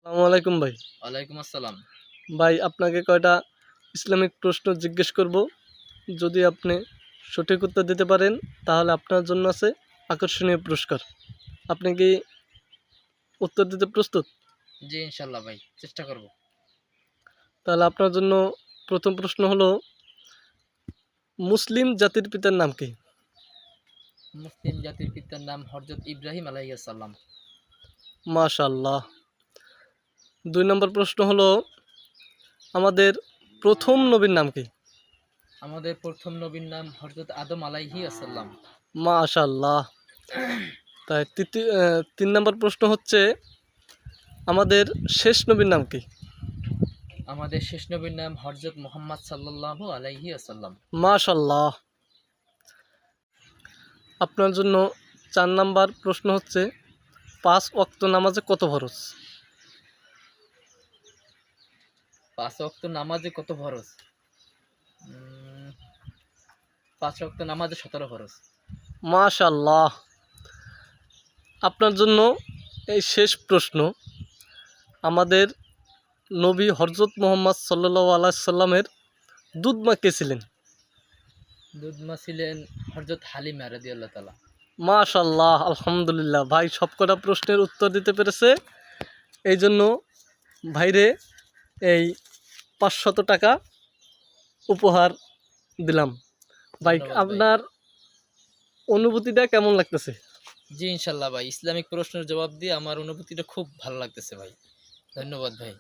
আসসালামু আলাইকুম ভাই। ওয়ালাইকুম আসসালাম। ভাই আপনাকে কয়টা ইসলামিক প্রশ্ন জিজ্ঞেস করব। যদি আপনি সঠিক উত্তর দিতে পারেন তাহলে আপনার জন্য আছে আকর্ষণীয় পুরস্কার। আপনি কি উত্তর দিতে প্রস্তুত? জি, ইনশাল্লাহ ভাই, চেষ্টা করব। তাহলে আপনার জন্য প্রথম প্রশ্ন হলো, মুসলিম জাতির পিতার নাম কি? মুসলিম জাতির পিতার নাম হযরত ইব্রাহিম আলাইহিস সালাম। মাশাআল্লাহ। ২ নম্বর প্রশ্ন হলো, আমাদের প্রথম নবীর নাম কি? আমাদের প্রথম নবীর নাম হযরত আদম আলাইহিস সালাম। মাশাআল্লাহ। তাই ৩ নম্বর প্রশ্ন হচ্ছে, আমাদের শেষ নবীর নাম কি? আমাদের শেষ নবীর নাম হযরত মুহাম্মদ সাল্লাল্লাহু আলাইহি ওয়াসাল্লাম। মাশাআল্লাহ। আপনার জন্য ৪ নাম্বার প্রশ্ন হচ্ছে, ৫ ওয়াক্ত নামাজে কত ফরজ? ৫ ওয়াক্ত নামাজে কত ফরজ? ৫ ওয়াক্ত নামাজে ১৭ ফরজ। মাশাআল্লাহ। আপনার জন্য এই শেষ প্রশ্ন, আমাদের নবী হযরত মুহাম্মদ সাল্লাল্লাহু আলাইহি সাল্লামের দুধ মা কে ছিলেন? দুধমা ছিলেন হযরত হালিমা রাদিয়াল্লাহু তাআলা। মাশাআল্লাহ, আলহামদুলিল্লাহ। ভাই সবকটা প্রশ্নের উত্তর দিতে পেরেছে। এই জন্য ভাইরে এই ৫০০ টাকা উপহার দিলাম। ভাই ধন্যবাদ ভাই। আপনার অনুভূতিটা কেমন লাগতেছে? জি, ইনশাল্লাহ ভাই, ইসলামিক প্রশ্নের জবাব দিয়ে আমার অনুভূতিটা খুব ভালো লাগতেছে ভাই। ধন্যবাদ ভাই।